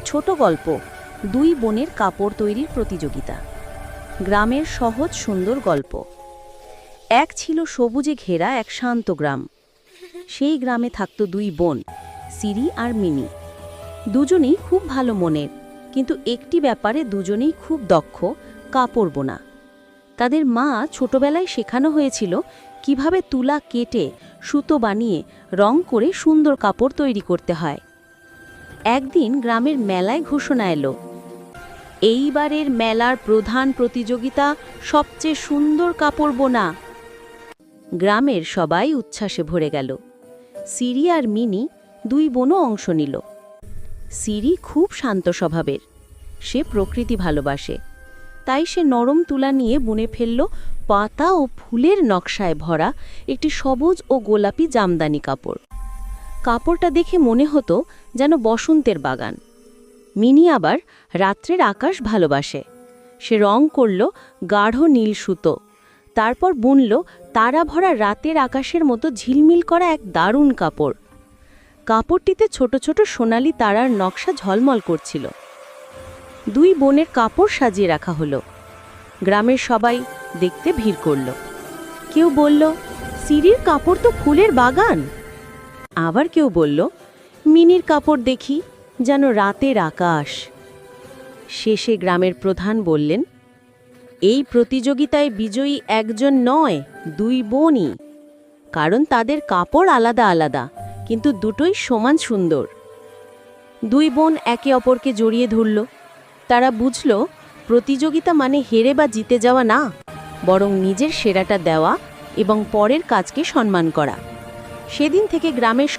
ছোট গল্প, দুই বোনের কাপড় তৈরির প্রতিযোগিতা। গ্রামের সহজ সুন্দর গল্প। এক ছিল সবুজে ঘেরা এক শান্ত গ্রাম। সেই গ্রামে থাকত দুই বোন, সিরি আর মিনি। দুজনেই খুব ভালো মনের, কিন্তু একটি ব্যাপারে দুজনেই খুব দক্ষ, কাপড় বোনা। তাদের মা ছোটবেলায় শেখানো হয়েছিল কিভাবে তুলা কেটে সুতো বানিয়ে রং করে সুন্দর কাপড় তৈরি করতে হয়। একদিন গ্রামের মেলায় ঘোষণা এলো, এইবারের মেলার প্রধান প্রতিযোগিতা সবচেয়ে সুন্দর কাপড় বোনা। গ্রামের সবাই উচ্ছ্বাসে ভরে গেল। সিরি আর মিনি দুই বোনও অংশ নিল। সিরি খুব শান্ত স্বভাবের, সে প্রকৃতি ভালোবাসে, তাই সে নরম তুলা নিয়ে বুনে ফেলল পাতা ও ফুলের নকশায় ভরা একটি সবুজ ও গোলাপি জামদানি কাপড়। কাপড়টা দেখে মনে হতো যেন বসন্তের বাগান। মিনি আবার রাত্রের আকাশ ভালোবাসে, সে রং করল গাঢ় নীল সুতো, তারপর বুনল তারা ভরা রাতের আকাশের মতো ঝিলমিল করা এক দারুণ কাপড়। কাপড়টিতে ছোট ছোট সোনালি তারার নকশা ঝলমল করছিল। দুই বোনের কাপড় সাজিয়ে রাখা হলো। গ্রামের সবাই দেখতে ভিড় করল। কেউ বলল, সিরির কাপড় তো ফুলের বাগান। আবার কেউ বলল, মিনির কাপড় দেখি যেন রাতের আকাশ। শেষে গ্রামের প্রধান বললেন, এই প্রতিযোগিতায় বিজয়ী একজন নয়, দুই বোনই। কারণ তাদের কাপড় আলাদা আলাদা, কিন্তু দুটোই সমান সুন্দর। দুই বোন একে অপরকে জড়িয়ে ধরল। তারা বুঝল, প্রতিযোগিতা মানে হেরে বা জিতে যাওয়া না, বরং নিজের সেরাটা দেওয়া এবং পরের কাজকে সম্মান করা। সেদিন থেকে গ্রামের